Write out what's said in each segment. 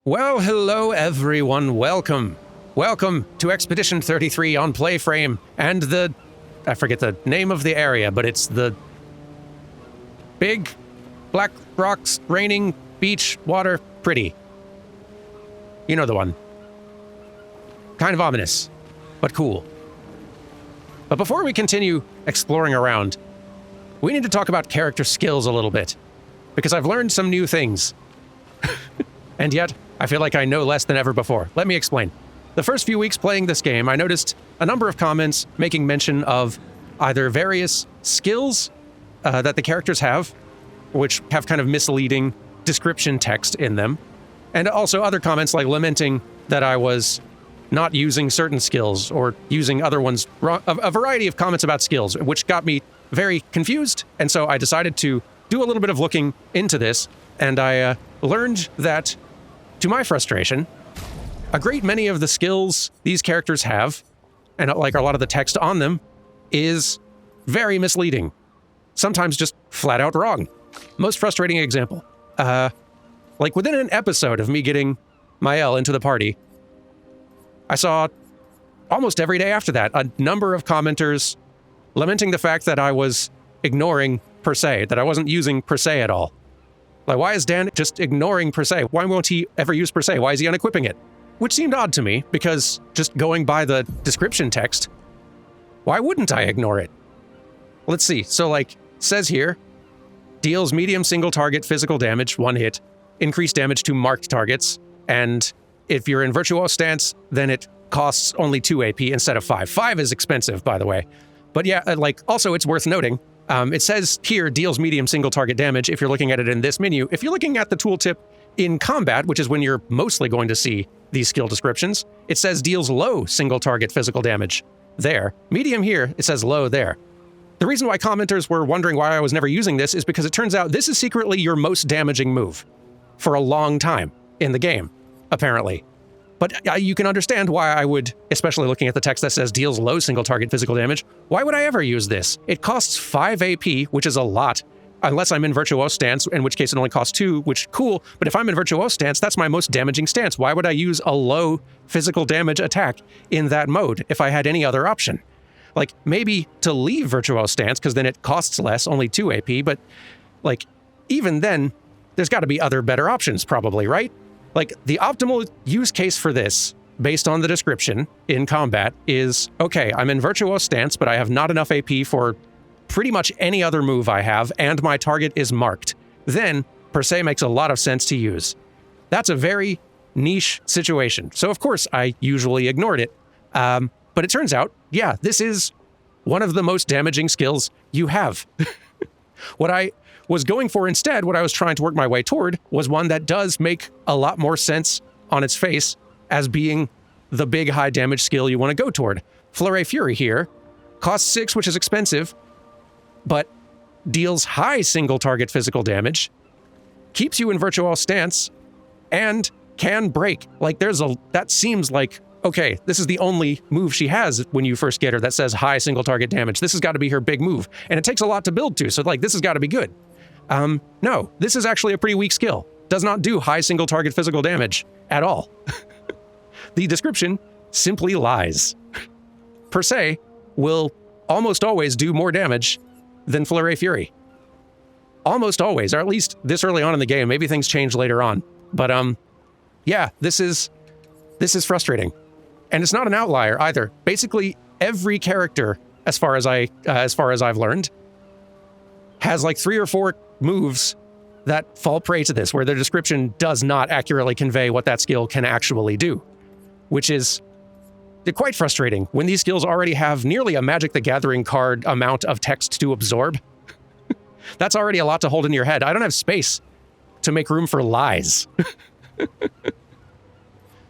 Well, hello everyone, welcome. Welcome to Expedition 33 on PlayFrame and I forget the name of the area, but it's the big black rocks, raining, beach, water, pretty. You know the one. Kind of ominous, but cool. But before we continue exploring around, we need to talk about character skills a little bit, because I've learned some new things. And yet, I feel like I know less than ever before. Let me explain. The first few weeks playing this game, I noticed a number of comments making mention of either various skills that the characters have, which have kind of misleading description text in them, and also other comments like lamenting that I was not using certain skills or using other ones wrong, a variety of comments about skills, which got me very confused, and so I decided to do a little bit of looking into this, and I learned that, to my frustration, a great many of the skills these characters have, and like a lot of the text on them, is very misleading. Sometimes just flat out wrong. Most frustrating example. Like within an episode of me getting Mael into the party, I saw almost every day after that a number of commenters lamenting the fact that I was ignoring per se, that I wasn't using per se at all. Like, why is Dan just ignoring per se? Why won't he ever use per se? Why is he unequipping it? Which seemed odd to me, because just going by the description text, why wouldn't I ignore it? Let's see. So, like, says here, deals medium single target physical damage, 1 hit, increased damage to marked targets, and if you're in Virtuoso stance, then it costs only 2 AP instead of 5. 5 is expensive, by the way. But yeah, like, also it's worth noting, it says here, deals medium single target damage if you're looking at it in this menu. If you're looking at the tooltip in combat, which is when you're mostly going to see these skill descriptions, it says deals low single target physical damage there. Medium here, it says low there. The reason why commenters were wondering why I was never using this is because it turns out this is secretly your most damaging move for a long time in the game, apparently. But you can understand why I would, especially looking at the text that says deals low single target physical damage, why would I ever use this? It costs 5 AP, which is a lot, unless I'm in Virtuoso stance, in which case it only costs 2, which, cool, but if I'm in Virtuoso stance, that's my most damaging stance. Why would I use a low physical damage attack in that mode if I had any other option? Like, maybe to leave Virtuoso stance, because then it costs less, only 2 AP, but, like, even then, there's got to be other better options, probably, right? Like, the optimal use case for this, based on the description in combat, is, okay, I'm in Virtuoso stance, but I have not enough AP for pretty much any other move I have, and my target is marked. Then, per se makes a lot of sense to use. That's a very niche situation. So, of course, I usually ignored it. But it turns out, yeah, this is one of the most damaging skills you have. What I was going for instead, what I was trying to work my way toward, was one that does make a lot more sense on its face as being the big high damage skill you want to go toward. Flurry Fury here costs 6, which is expensive, but deals high single target physical damage, keeps you in Virtuoso stance, and can break. Like, that seems like, okay, this is the only move she has when you first get her that says high single target damage. This has got to be her big move. And it takes a lot to build to, so like, this has got to be good. No, this is actually a pretty weak skill. Does not do high single target physical damage at all. The description simply lies. Per se will almost always do more damage than Flurry Fury. Almost always, or at least this early on in the game. Maybe things change later on. But yeah, this is frustrating. And it's not an outlier either. Basically, every character, as far as I've learned, has like 3 or 4 moves that fall prey to this, where their description does not accurately convey what that skill can actually do, which is quite frustrating when these skills already have nearly a Magic the Gathering card amount of text to absorb. That's already a lot to hold in your head. I don't have space to make room for lies.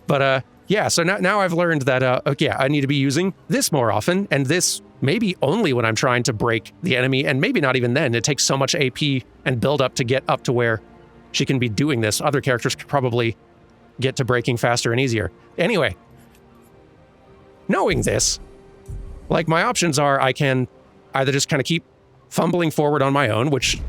But yeah, so now I've learned that, yeah, I need to be using this more often, and this maybe only when I'm trying to break the enemy, and maybe not even then. It takes so much AP and build up to get up to where she can be doing this. Other characters could probably get to breaking faster and easier. Anyway, knowing this, like, my options are I can either just kind of keep fumbling forward on my own, which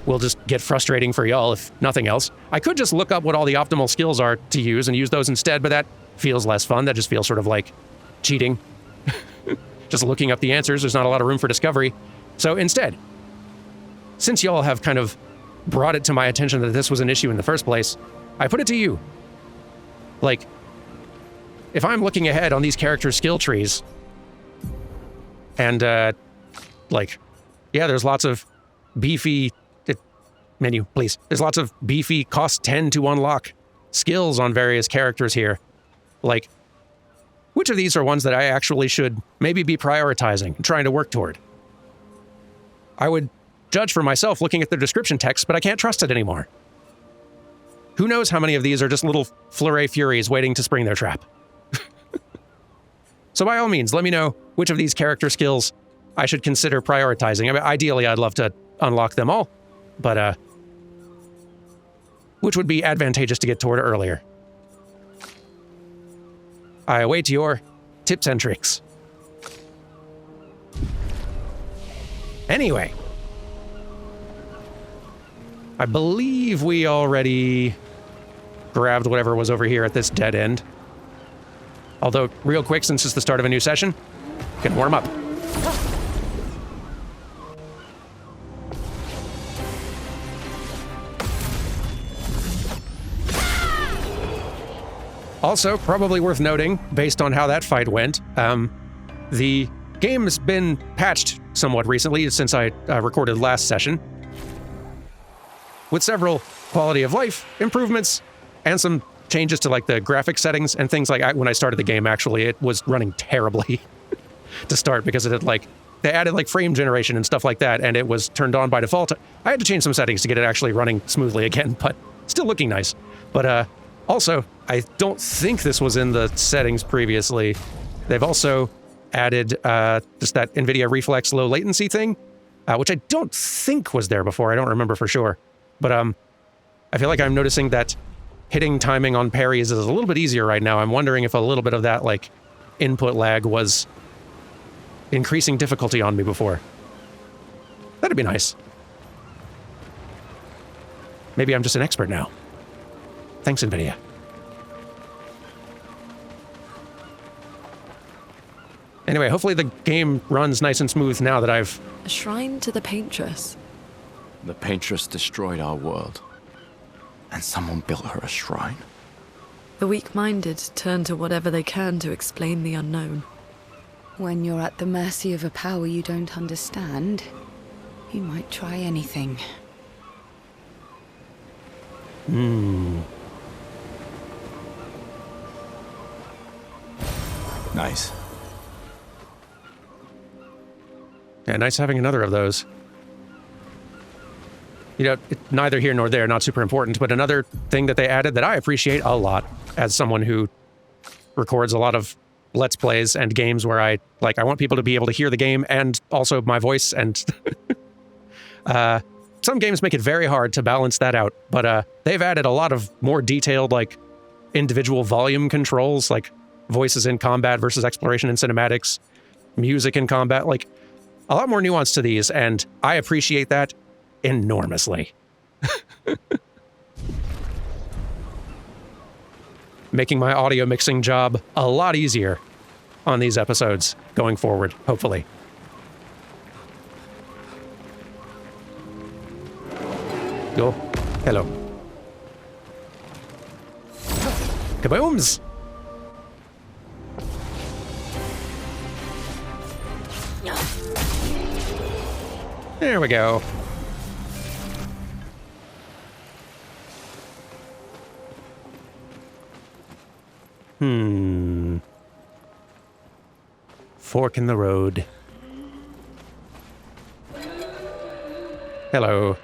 will just get frustrating for y'all if nothing else. I could just look up what all the optimal skills are to use and use those instead, but that feels less fun. That just feels sort of like cheating. Just looking up the answers, there's not a lot of room for discovery. So instead, since y'all have kind of brought it to my attention that this was an issue in the first place, I put it to you. Like, if I'm looking ahead on these character skill trees, and, like, yeah, there's lots of beefy... menu, please. There's lots of beefy, cost 10 to unlock skills on various characters here. Like, which of these are ones that I actually should maybe be prioritizing and trying to work toward? I would judge for myself looking at the description text, but I can't trust it anymore. Who knows how many of these are just little flurry furies waiting to spring their trap? So by all means, let me know which of these character skills I should consider prioritizing. I mean, ideally, I'd love to unlock them all, but which would be advantageous to get toward earlier. I await your tips and tricks. Anyway, I believe we already grabbed whatever was over here at this dead end. Although, real quick, since it's the start of a new session, can warm up. Also, probably worth noting, based on how that fight went, the game has been patched somewhat recently since I recorded last session, with several quality of life improvements and some changes to like the graphic settings and things like when I started the game, actually, it was running terribly to start because it had like, they added like frame generation and stuff like that, and it was turned on by default. I had to change some settings to get it actually running smoothly again, but still looking nice. But also, I don't think this was in the settings previously. They've also added just that NVIDIA Reflex low latency thing, which I don't think was there before. I don't remember for sure. But I feel like I'm noticing that hitting timing on parries is a little bit easier right now. I'm wondering if a little bit of that like input lag was increasing difficulty on me before. That'd be nice. Maybe I'm just an expert now. Thanks, NVIDIA. Anyway, hopefully the game runs nice and smooth now that I've... A shrine to the Paintress. The Paintress destroyed our world, and someone built her a shrine. The weak-minded turn to whatever they can to explain the unknown. When you're at the mercy of a power you don't understand, you might try anything. Nice. Yeah, nice having another of those. You know, neither here nor there, not super important, but another thing that they added that I appreciate a lot as someone who records a lot of Let's Plays and games where I want people to be able to hear the game and also my voice, and some games make it very hard to balance that out, but they've added a lot of more detailed, like, individual volume controls, like voices in combat versus exploration and cinematics, music in combat, like, a lot more nuance to these, and I appreciate that enormously. Making my audio mixing job a lot easier on these episodes going forward, hopefully. Go. Hello. Kabooms! There we go. Fork in the road. Hello.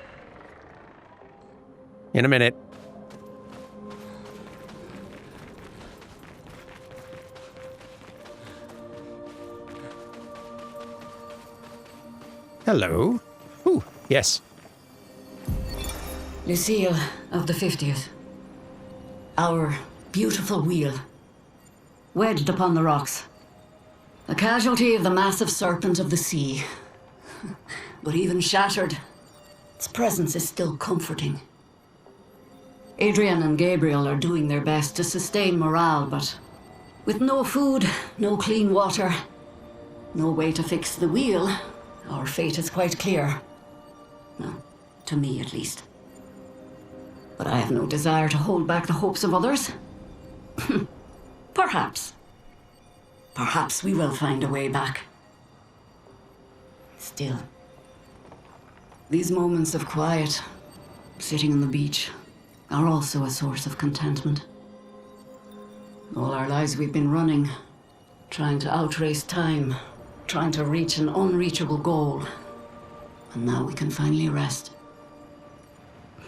In a minute. Hello. Ooh, yes. Lucille of the 50th. Our beautiful wheel. Wedged upon the rocks. A casualty of the massive serpent of the sea. But even shattered, it Its presence is still comforting. Adrian and Gabriel are doing their best to sustain morale, but with no food, no clean water, no way to fix the wheel, our fate is quite clear. Well, to me at least. But I have no desire to hold back the hopes of others. Perhaps. Perhaps we will find a way back. Still, these moments of quiet, sitting on the beach, are also a source of contentment. All our lives we've been running, trying to outrace time, trying to reach an unreachable goal. And now we can finally rest.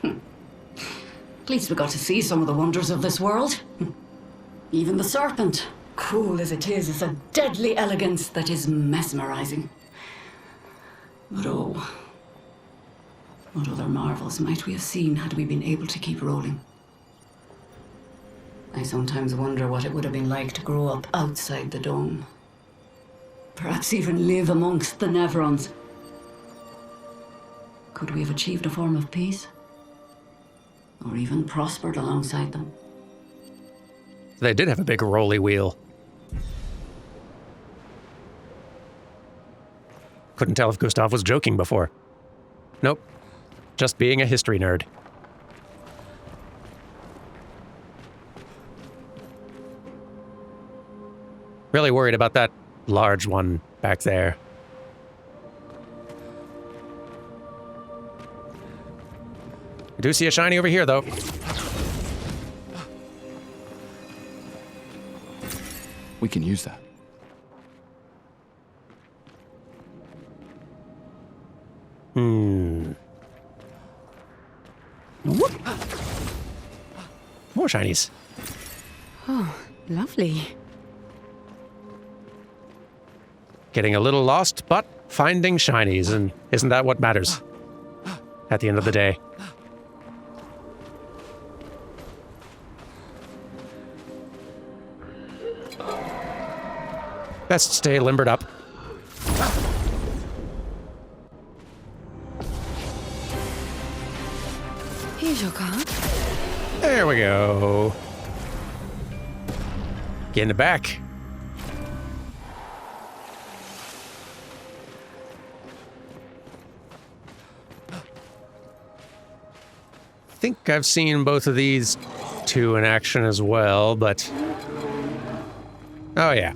At least we got to see some of the wonders of this world. Even the serpent, cool as it is a deadly elegance that is mesmerizing. But oh, what other marvels might we have seen had we been able to keep rolling? I sometimes wonder what it would have been like to grow up outside the dome. Perhaps even live amongst the Nevrons. Could we have achieved a form of peace? Or even prospered alongside them? They did have a big rolly wheel. Couldn't tell if Gustav was joking before. Nope. Just being a history nerd. Really worried about that large one back there. I do see a shiny over here, though. We can use that. Whoop. More shinies. Oh, lovely. Getting a little lost, but finding shinies, and isn't that what matters at the end of the day? Best stay limbered up. Here's your card. There we go. Get in the back. I think I've seen both of these two in action as well, but... Oh, yeah.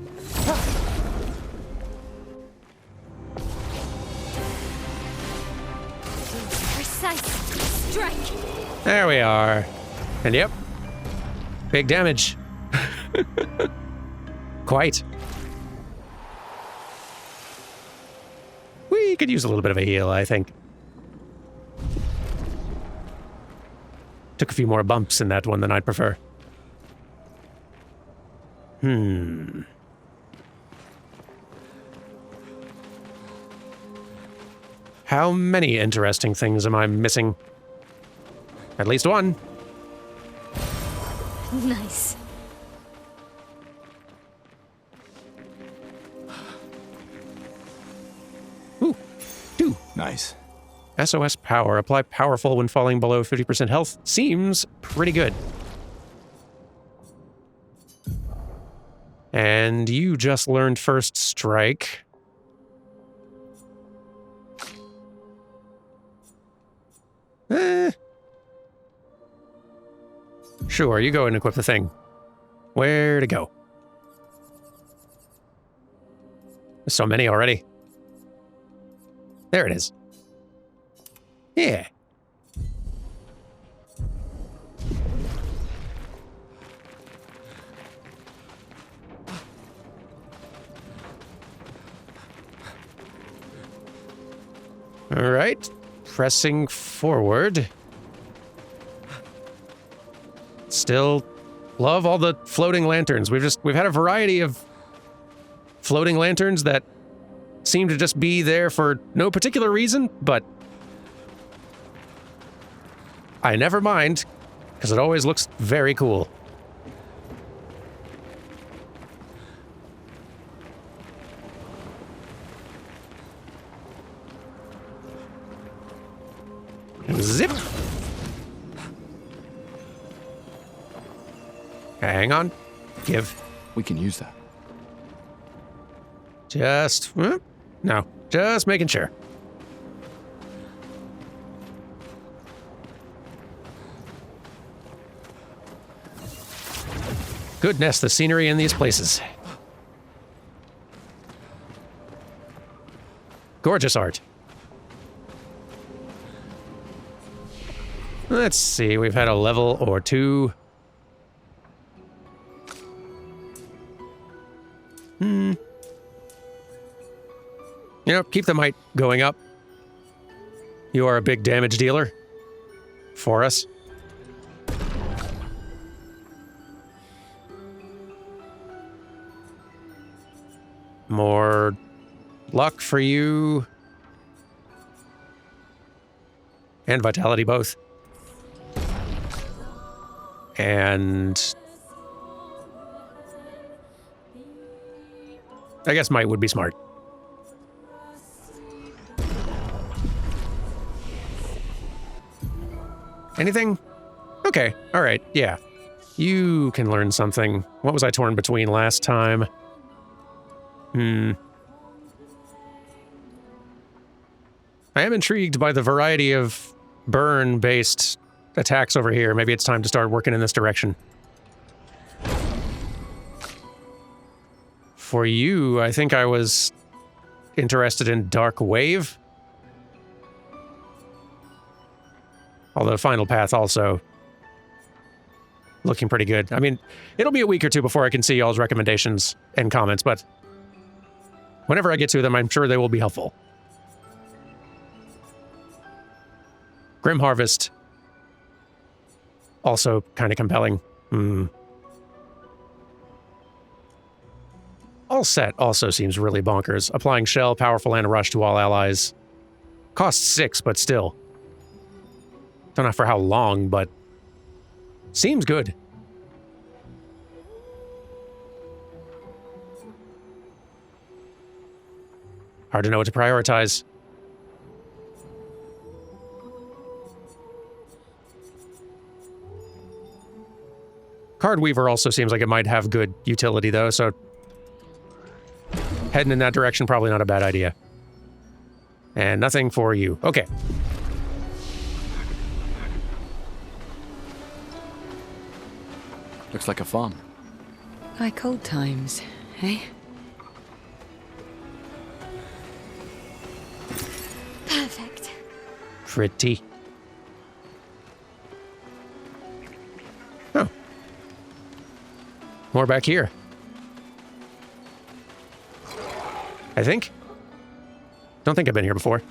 Precise strike. There we are. And yep. Big damage. Quite. We could use a little bit of a heal, I think. Took a few more bumps in that one than I'd prefer. How many interesting things am I missing? At least one. Nice. Ooh, two. Nice. SOS power. Apply powerful when falling below 50% health. Seems pretty good. And you just learned first strike. Sure, you go and equip the thing. Where to go? There's so many already. There it is. Yeah. All right, pressing forward. Still love all the floating lanterns. We've had a variety of floating lanterns that seem to just be there for no particular reason, but I never mind, because it always looks very cool. Zip. Hang on. Give. We can use that. Just... no. Just making sure. Goodness, the scenery in these places. Gorgeous art. Let's see, we've had a level or two. You know, keep the might going up. You are a big damage dealer for us. More luck for you. And vitality both. And I guess might would be smart. Anything? Okay, all right, yeah. You can learn something. What was I torn between last time? I am intrigued by the variety of burn-based attacks over here. Maybe it's time to start working in this direction. For you, I think I was interested in Dark Wave. Although Final Path also looking pretty good. I mean, it'll be a week or two before I can see y'all's recommendations and comments, but whenever I get to them, I'm sure they will be helpful. Grim Harvest. Also kind of compelling. All Set also seems really bonkers. Applying Shell, Powerful, and Rush to all allies. Costs 6, but still. Don't know for how long, but seems good. Hard to know what to prioritize. Card Weaver also seems like it might have good utility, though, so heading in that direction, probably not a bad idea. And nothing for you. Okay. Looks like a farm. Like old times, eh? Perfect. Pretty. Oh. More back here. I think. Don't think I've been here before.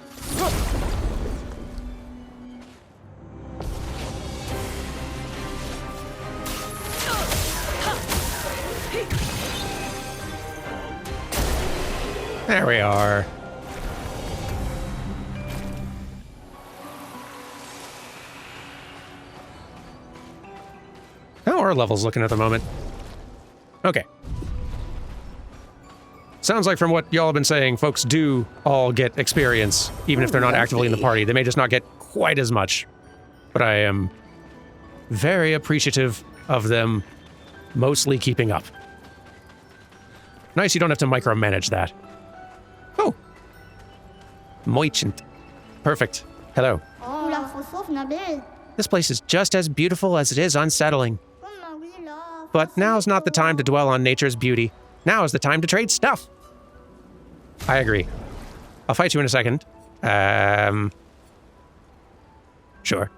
There we are. How are levels looking at the moment? Okay. Sounds like from what y'all have been saying, folks do all get experience, even if they're not actively in the party. They may just not get quite as much. But I am very appreciative of them mostly keeping up. Nice you don't have to micromanage that. Oh. Moichant. Perfect. Hello. This place is just as beautiful as it is unsettling. But now's not the time to dwell on nature's beauty. Now is the time to trade stuff. I agree. I'll fight you in a second. Sure.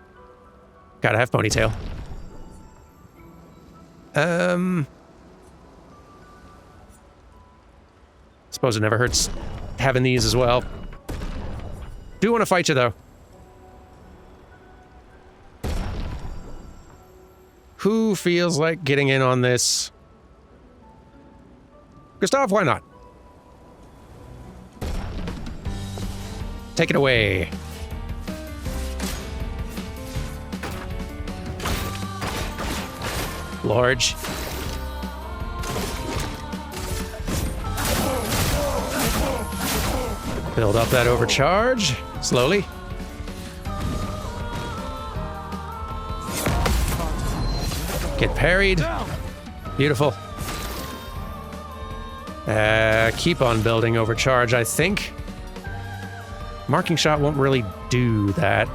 Gotta have ponytail. Suppose it never hurts having these as well. Do want to fight you, though. Who feels like getting in on this? Gustav, why not? Take it away. Large. Build up that overcharge. Slowly. Get parried. Beautiful. Keep on building overcharge, I think. Marking shot won't really do that.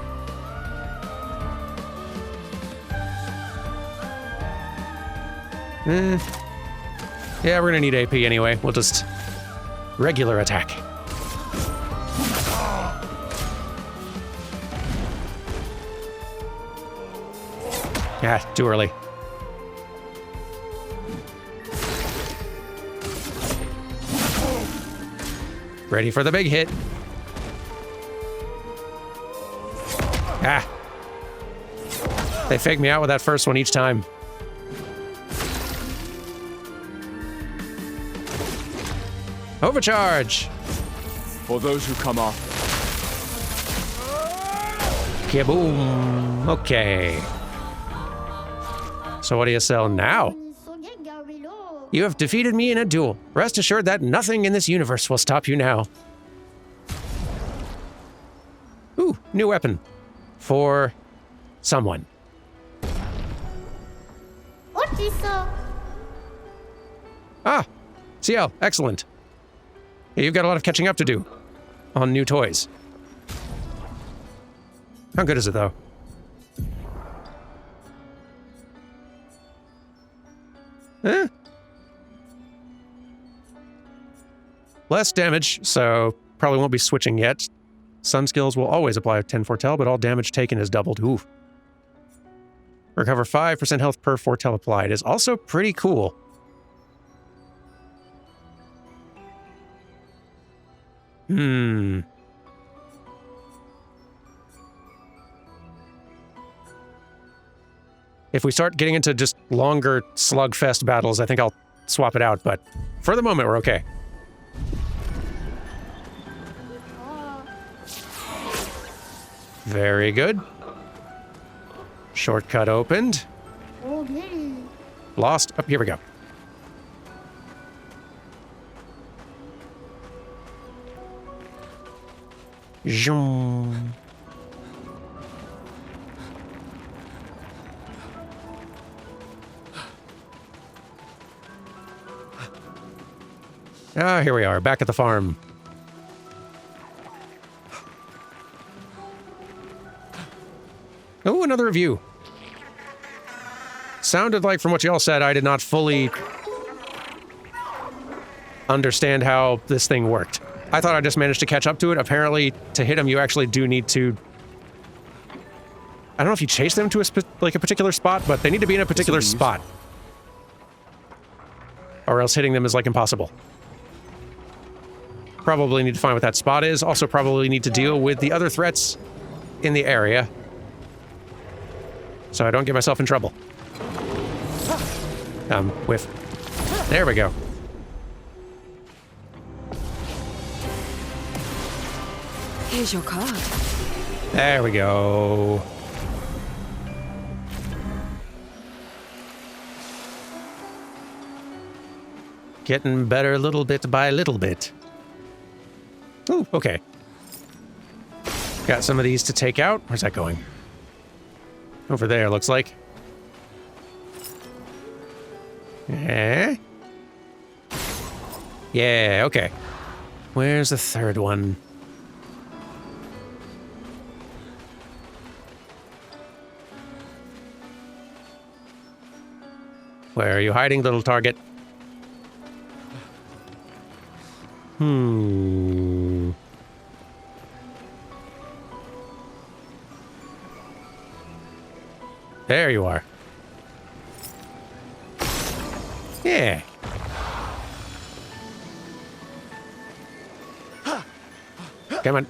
Yeah, we're gonna need AP anyway. We'll just regular attack. Yeah, too early. Ready for the big hit. Ah. They fake me out with that first one each time. Overcharge! For those who come off. Kaboom! Okay. So what do you sell now? You have defeated me in a duel. Rest assured that nothing in this universe will stop you now. Ooh, new weapon. For someone. Ah, CL, excellent. Yeah, you've got a lot of catching up to do on new toys. How good is it, though? Eh? Less damage, so probably won't be switching yet. Some skills will always apply 10 foretell, but all damage taken is doubled. Ooh. Recover 5% health per foretell applied is also pretty cool. If we start getting into just longer slugfest battles, I think I'll swap it out, but for the moment, we're okay. Very good. Shortcut opened. Lost. Oh, here we go. Zoom. Ah, here we are, back at the farm. Oh, another review. Sounded like, from what you all said, I did not fully understand how this thing worked. I thought I just managed to catch up to it. Apparently, to hit them, you actually do need to... I don't know if you chase them to a particular spot, but they need to be in a particular spot. Or else hitting them is, like, impossible. Probably need to find what that spot is. Also probably need to deal with the other threats in the area, so I don't get myself in trouble. Whiff. There we go. Here's your card. There we go. Getting better little bit by little bit. Ooh, okay. Got some of these to take out. Where's that going? Over there, looks like. Eh? Yeah, okay. Where's the third one? Where are you hiding, little target? There you are. Yeah. Come on.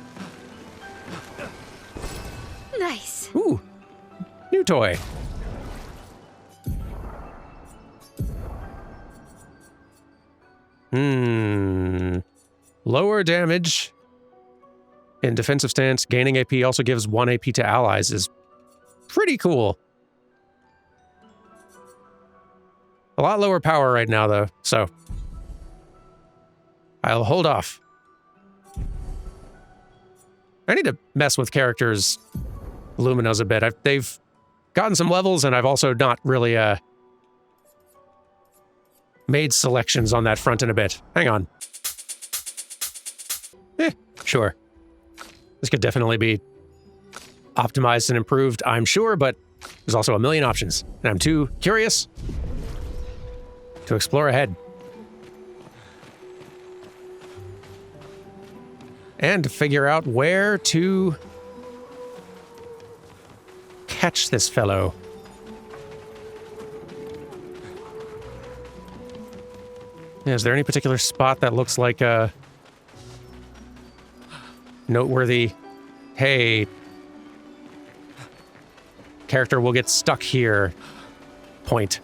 Nice. Ooh. New toy. Lower damage in defensive stance. Gaining AP also gives 1 AP to allies is pretty cool. A lot lower power right now, though, so I'll hold off. I need to mess with characters' luminos a bit. They've gotten some levels, and I've also not really made selections on that front in a bit. Hang on. Sure. This could definitely be optimized and improved, I'm sure, but there's also a million options, and I'm too curious to explore ahead. And to figure out where to catch this fellow. Yeah, is there any particular spot that looks like a noteworthy, hey, character will get stuck here point?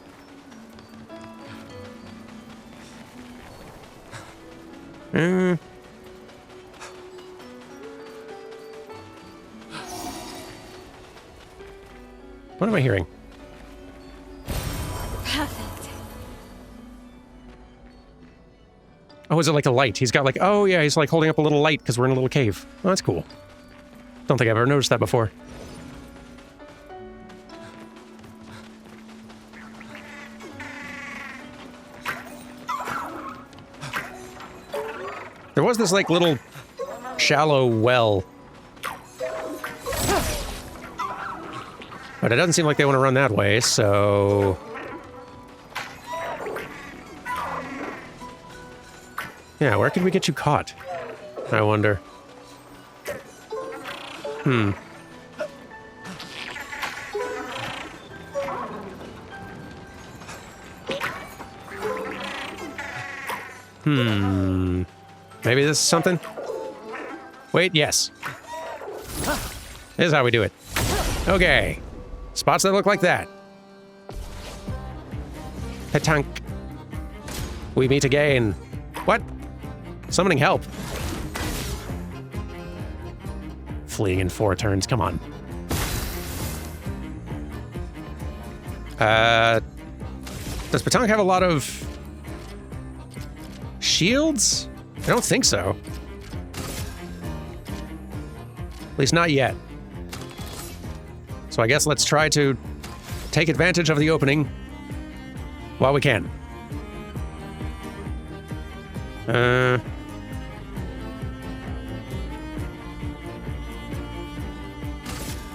What am I hearing? Perfect. Oh, is it like a light? He's got like, oh yeah, he's like holding up a little light because we're in a little cave. Oh, that's cool. Don't think I've ever noticed that before. There was this like little shallow well. But it doesn't seem like they want to run that way, so... Yeah, where could we get you caught? I wonder. Maybe this is something? Wait, yes. This is how we do it. Okay. Spots that look like that. Petanque. We meet again. What? Summoning help. Fleeing in 4 turns, come on. Does Petanque have a lot of shields? I don't think so. At least not yet. So I guess let's try to take advantage of the opening while we can.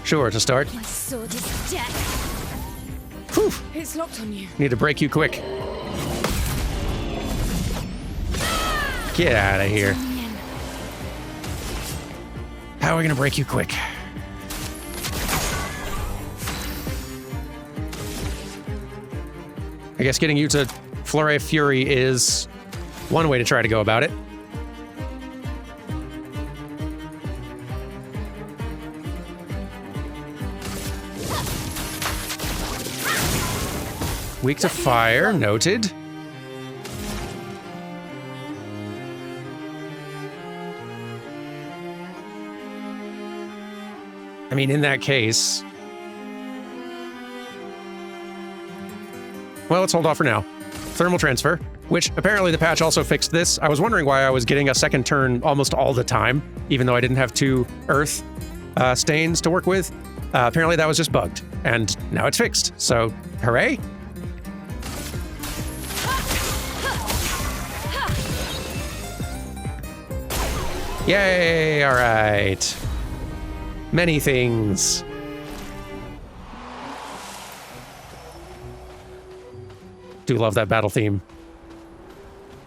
Sure, to start. My sword is death. Whew. It's locked on you. Need to break you quick. Get out of here. How are we gonna break you quick? I guess getting you to Flurry Fury is one way to try to go about it. Weak to fire, noted. I mean, in that case... Well, let's hold off for now. Thermal transfer, which apparently the patch also fixed this. I was wondering why I was getting a second turn almost all the time, even though I didn't have 2 earth stains to work with. Apparently that was just bugged, and now it's fixed, so hooray! Yay, all right. Many things. Do love that battle theme.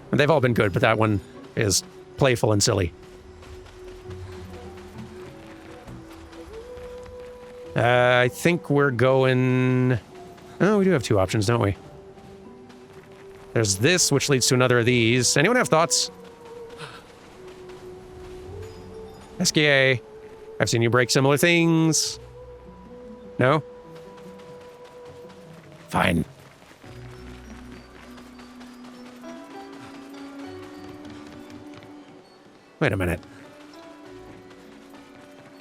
And they've all been good, but that one is playful and silly. I think we're going... Oh, we do have 2 options, don't we? There's this, which leads to another of these. Anyone have thoughts? SKA. I've seen you break similar things. No? Fine. Wait a minute.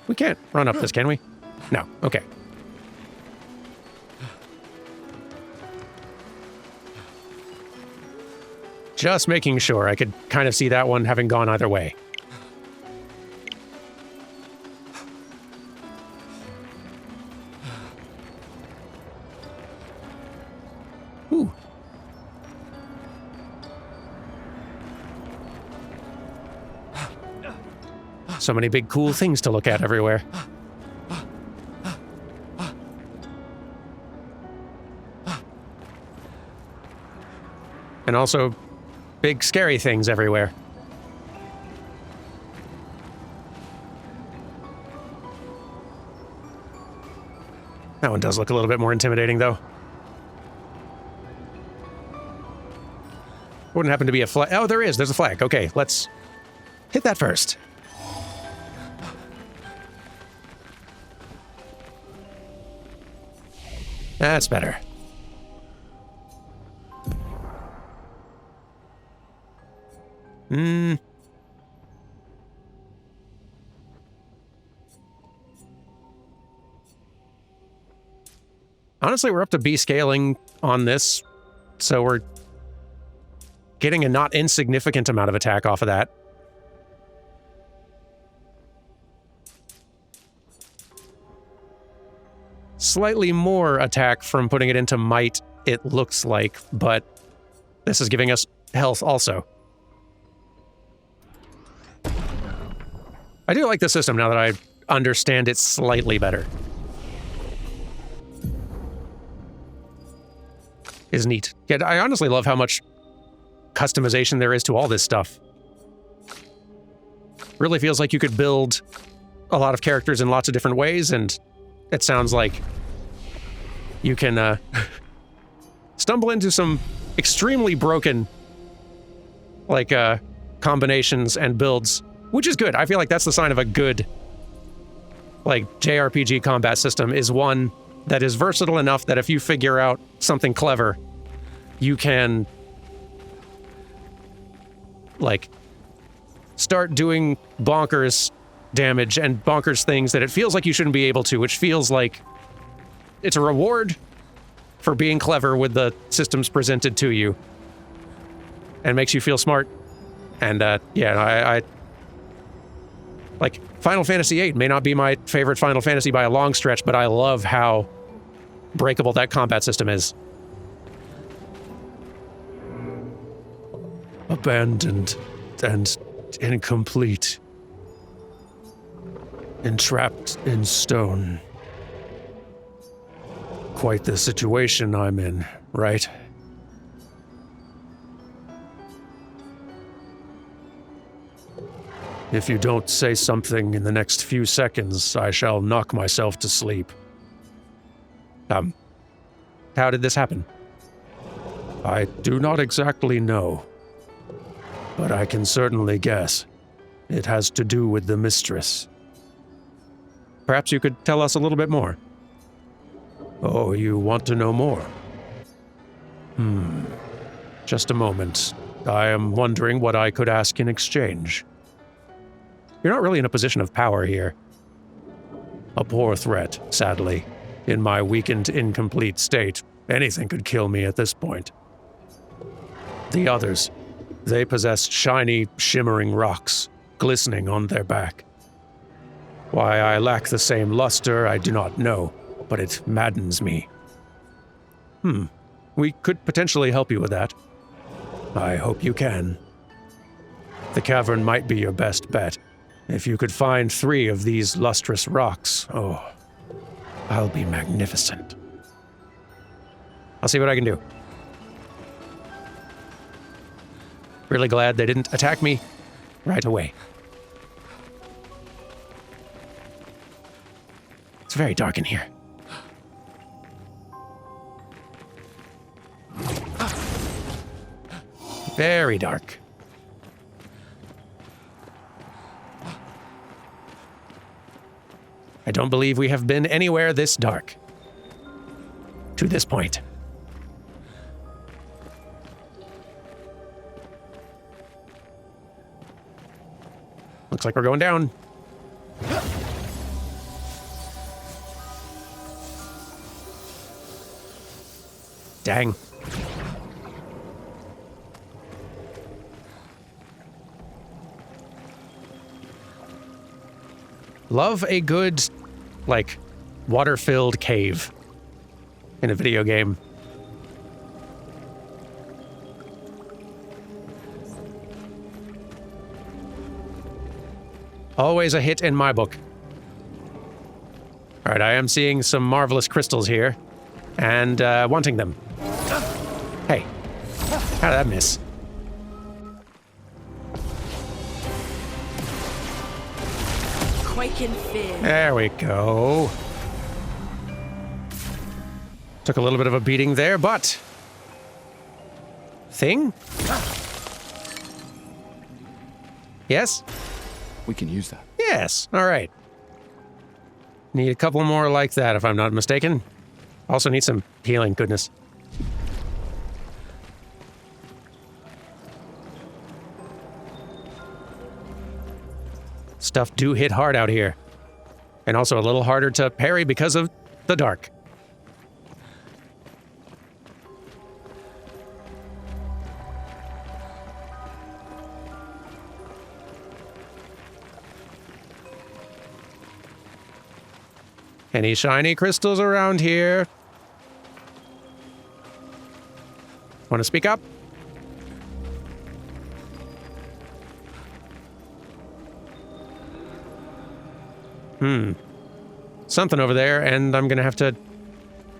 We can't run up this, can we? No. Okay. Just making sure. I could kind of see that one having gone either way. Ooh. So many big cool things to look at everywhere. And also, big scary things everywhere. That one does look a little bit more intimidating, though. Wouldn't happen to be a flag. Oh, there is. There's a flag. Okay, let's hit that first. That's better. Honestly, we're up to B scaling on this, so we're getting a not insignificant amount of attack off of that. Slightly more attack from putting it into might, it looks like, but this is giving us health also. I do like the system now that I understand it slightly better. Is neat. Yeah, I honestly love how much customization there is to all this stuff. Really feels like you could build a lot of characters in lots of different ways, and it sounds like you can stumble into some extremely broken combinations and builds, which is good. I feel like that's the sign of a good JRPG combat system, is one that is versatile enough that if you figure out something clever, you can start doing bonkers damage and bonkers things that it feels like you shouldn't be able to, which feels like it's a reward for being clever with the systems presented to you and makes you feel smart. And I Final Fantasy VIII may not be my favorite Final Fantasy by a long stretch, but I love how breakable that combat system is. Abandoned and incomplete. Entrapped in stone. Quite the situation I'm in, right? If you don't say something in the next few seconds, I shall knock myself to sleep. How did this happen? I do not exactly know, but I can certainly guess. It has to do with the mistress. Perhaps you could tell us a little bit more. Oh, you want to know more? Just a moment. I am wondering what I could ask in exchange. You're not really in a position of power here. A poor threat, sadly. In my weakened, incomplete state, anything could kill me at this point. The others, they possessed shiny, shimmering rocks, glistening on their back. Why I lack the same luster, I do not know, but it maddens me. We could potentially help you with that. I hope you can. The cavern might be your best bet. If you could find 3 of these lustrous rocks, oh, I'll be magnificent. I'll see what I can do. Really glad they didn't attack me right away. It's very dark in here. Very dark. I don't believe we have been anywhere this dark. To this point. Looks like we're going down. Dang. Love a good, water-filled cave in a video game. Always a hit in my book. All right, I am seeing some marvelous crystals here, and wanting them. Hey, how did that miss? Quake in fear. There we go. Took a little bit of a beating there, but... Thing? Yes? We can use that. Yes, all right. Need a couple more like that, if I'm not mistaken. Also need some healing, goodness. Stuff do hit hard out here. And also a little harder to parry because of the dark. Any shiny crystals around here? Want to speak up? Something over there, and I'm gonna have to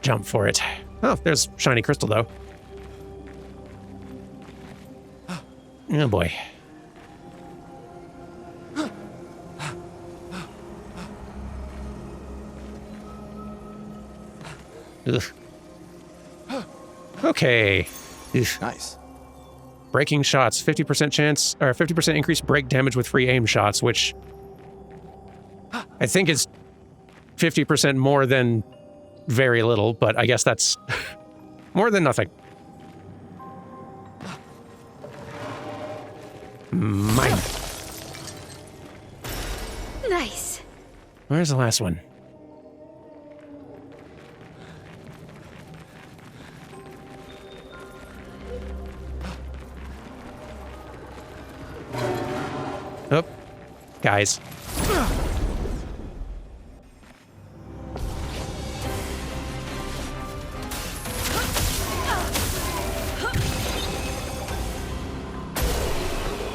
jump for it. Oh, there's shiny crystal, though. Oh, boy. Ugh. Okay. Ugh. Nice. Breaking shots, 50% chance, or 50% increased break damage with free aim shots, which I think is 50% more than very little, but I guess that's more than nothing. Mine. Nice. Where's the last one? Oh, guys.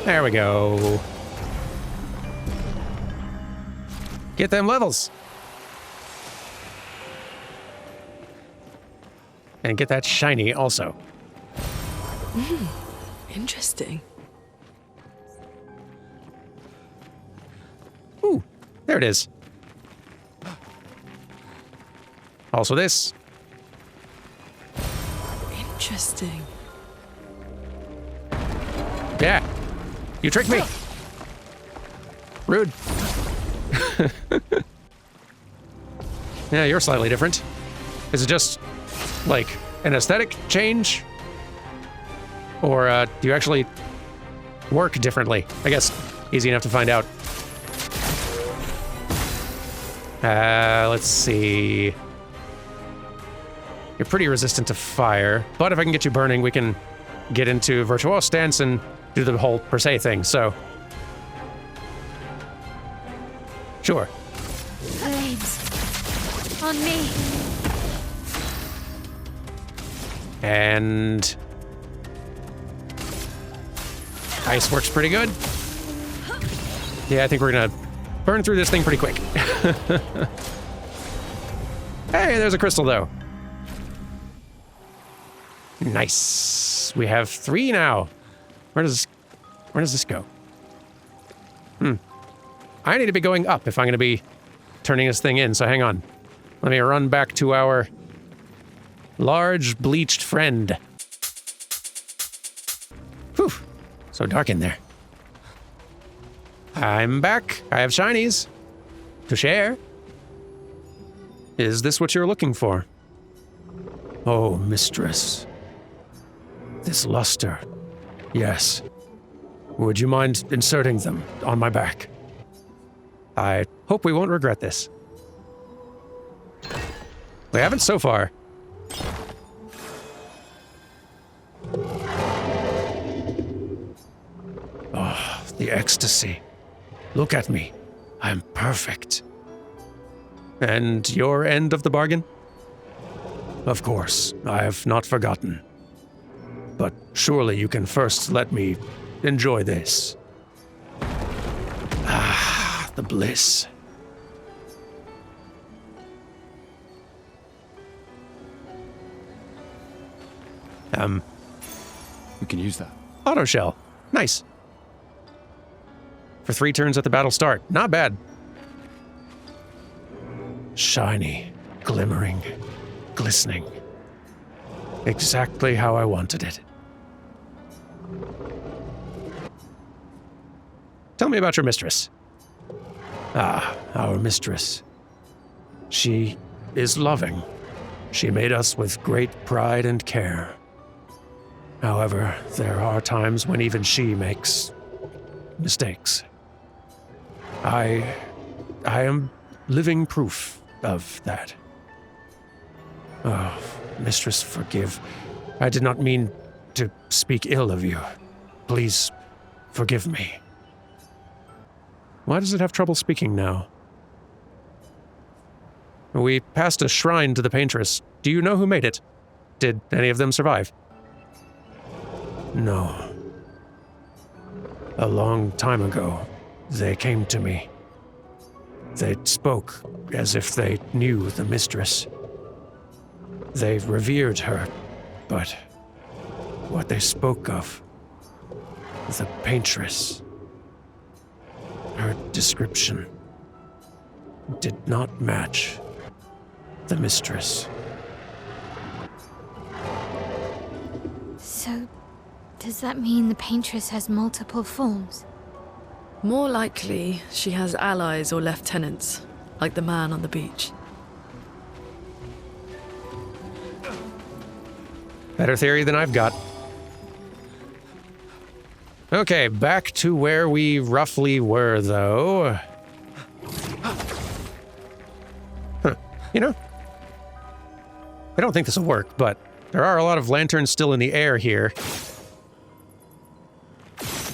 There we go. Get them levels. And get that shiny also. Interesting. Ooh, there it is. Also this. Interesting. Yeah. You tricked me. Rude. Yeah, you're slightly different. Is it just, like, an aesthetic change? Or, do you actually work differently? I guess easy enough to find out. Let's see. You're pretty resistant to fire, but if I can get you burning, we can get into Virtuoso Stance and do the whole per se thing, so. Sure. Flames. On me. And ice works pretty good. Yeah, I think we're gonna burn through this thing pretty quick. Hey, there's a crystal though. Nice. We have 3 now. Where does this go? I need to be going up if I'm gonna be turning this thing in, so hang on. Let me run back to our large bleached friend. Whew, so dark in there. I'm back. I have shinies to share. Is this what you're looking for? Oh, mistress. This luster. Yes. Would you mind inserting them on my back? I hope we won't regret this. We haven't so far. Oh, the ecstasy. Look at me. I'm perfect. And your end of the bargain? Of course, I have not forgotten. But surely you can first let me enjoy this. Ah, the bliss. We can use that. Auto shell. Nice. For 3 turns at the battle start. Not bad. Shiny, glimmering, glistening. Exactly how I wanted it. Tell me about your mistress. Ah, our mistress. She is loving. She made us with great pride and care. However, there are times when even she makes mistakes. I am living proof of that. Oh, mistress, forgive. I did not mean to speak ill of you. Please, forgive me. Why does it have trouble speaking now? We passed a shrine to the paintress. Do you know who made it? Did any of them survive? No. A long time ago, they came to me. They spoke as if they knew the mistress. They revered her, but what they spoke of, the paintress, her description did not match the mistress. So, does that mean the paintress has multiple forms? More likely, she has allies or lieutenants, like the man on the beach. Better theory than I've got. Okay, back to where we roughly were, though. Huh. You know, I don't think this will work, but there are a lot of lanterns still in the air here.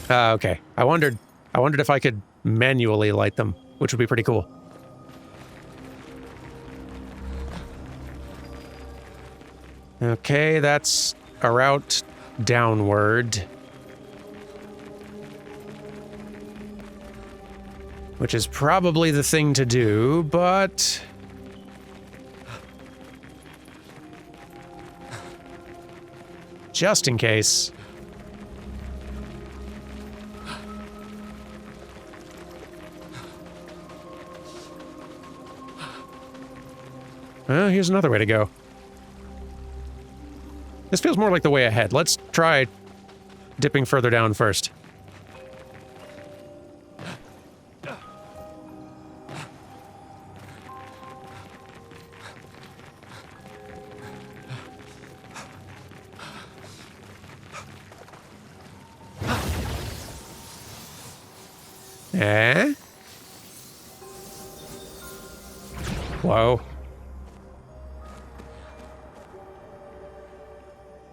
Okay. I wondered if I could manually light them, which would be pretty cool. Okay, that's a route downward. Which is probably the thing to do, but... just in case. Well, here's another way to go. This feels more like the way ahead. Let's try dipping further down first. Eh? Whoa.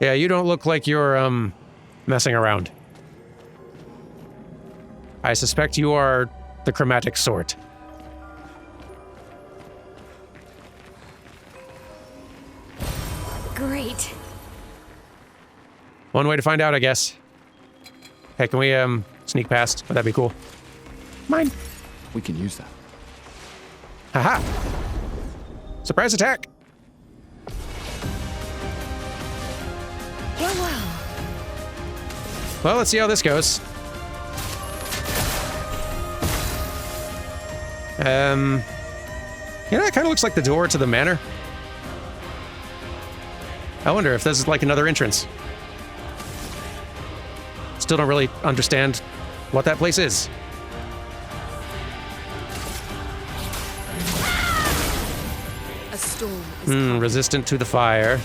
Yeah, you don't look like you're, messing around. I suspect you are the chromatic sort. Great. One way to find out, I guess. Hey, can we, sneak past? Would that be cool? Mine. We can use that. Haha! Surprise attack! Well, let's see how this goes. Yeah, that kind of looks like the door to the manor. I wonder if this is like another entrance. Still don't really understand what that place is. A storm is coming. Resistant to the fire.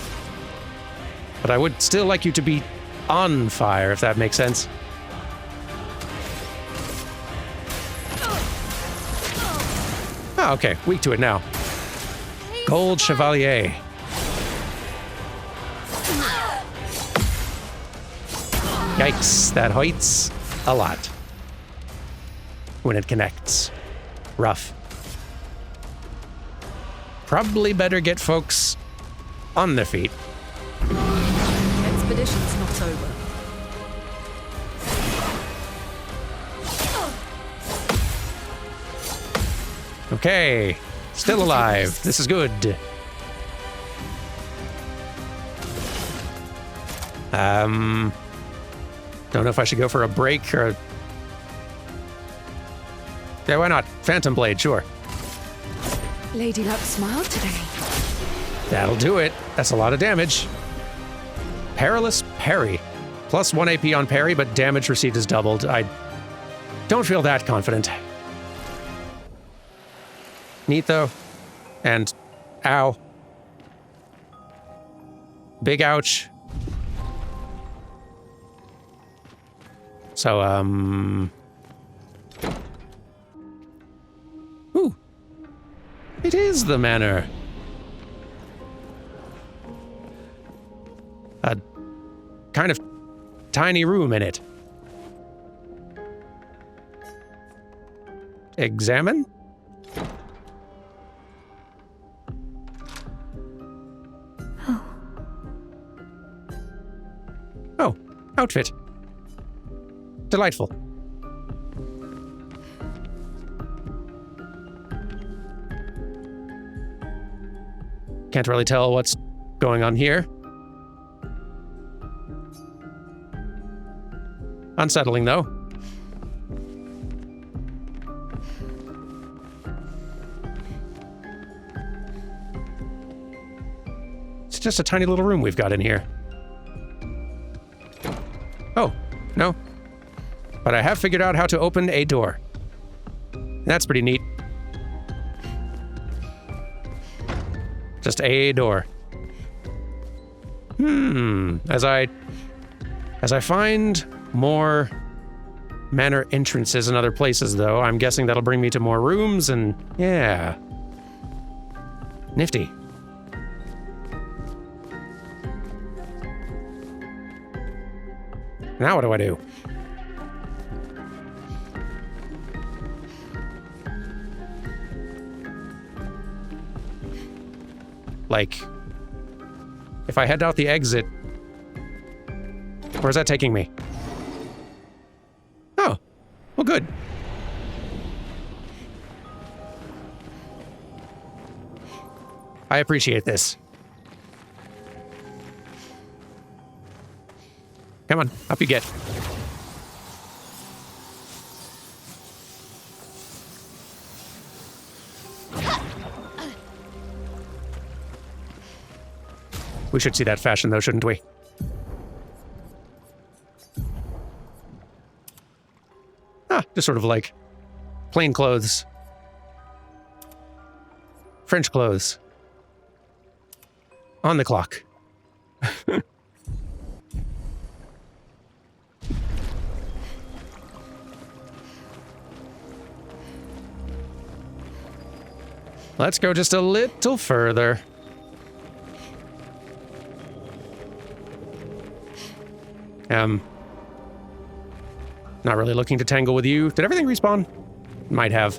But I would still like you to be on fire, if that makes sense. Oh, okay. Weak to it now. Gold Chevalier. Yikes, that hurts a lot when it connects. Rough. Probably better get folks on their feet. Expedition's not over. Okay. Still alive. This is good. Don't know if I should go for a break or... Yeah, why not? Phantom Blade, sure. Lady Luck smiled today. That'll do it. That's a lot of damage. Perilous Parry. Plus 1 AP on parry, but damage received is doubled. I don't feel that confident. Neat, though. And... ow. Big ouch. So, Ooh. It is the manor. A kind of tiny room in it. Examine? Oh, outfit. Delightful. Can't really tell what's going on here. Unsettling, though. It's just a tiny little room we've got in here. Oh, no. But I have figured out how to open a door. That's pretty neat. Just a door. As I find more manor entrances in other places, though, I'm guessing that'll bring me to more rooms and... yeah. Nifty. Now what do? Like, if I head out the exit, where's that taking me? Oh, well, good. I appreciate this. Come on, up you get. We should see that fashion, though, shouldn't we? Just sort of like plain clothes. French clothes. On the clock. Let's go just a little further. Not really looking to tangle with you. Did everything respawn? Might have.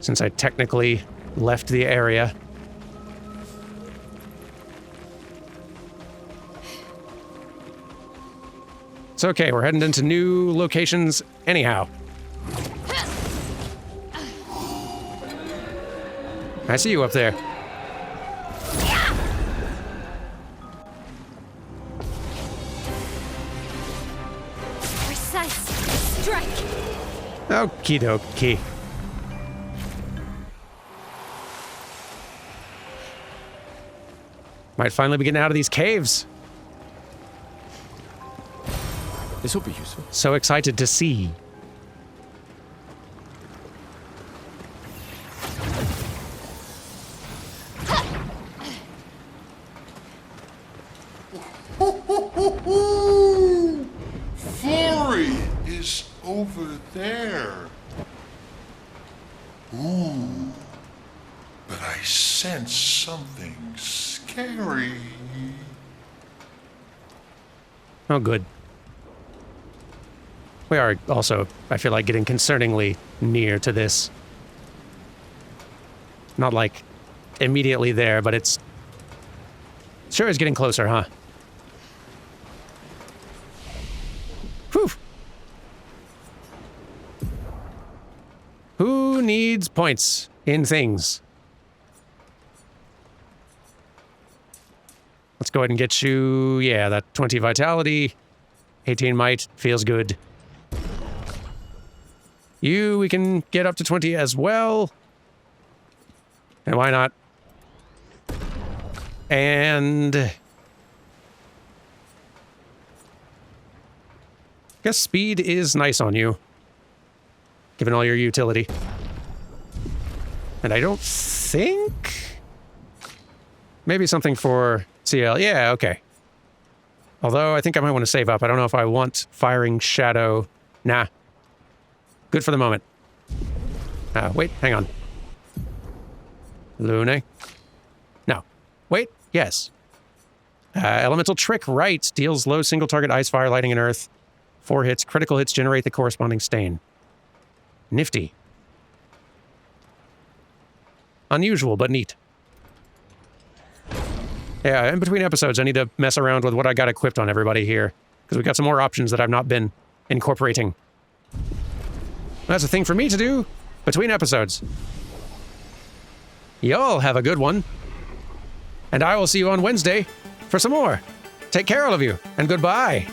Since I technically left the area. It's okay, we're heading into new locations anyhow. I see you up there. Okie dokie. Might finally be getting out of these caves. This will be useful. So excited to see. Floyd is over there. Ooh, but I sense something scary. Oh, good. We are also, I feel like, getting concerningly near to this. Not like immediately there, but it's sure is getting closer, huh? Whew. needs points in things. Let's go ahead and get you, yeah, that 20 vitality, 18 might, feels good. You, we can get up to 20 as well. And why not? And I guess speed is nice on you, given all your utility. And I don't think... Maybe something for CL. Yeah, okay. Although I think I might want to save up. I don't know if I want Firing Shadow. Nah. Good for the moment. Wait, hang on. Lune? No. Wait, yes. Elemental Trick, right. Deals low single target ice, fire, lightning, and earth. 4 hits. Critical hits generate the corresponding stain. Nifty. Unusual, but neat. Yeah, in between episodes, I need to mess around with what I got equipped on everybody here, because we've got some more options that I've not been incorporating. That's a thing for me to do between episodes. Y'all have a good one. And I will see you on Wednesday for some more. Take care, all of you, and goodbye.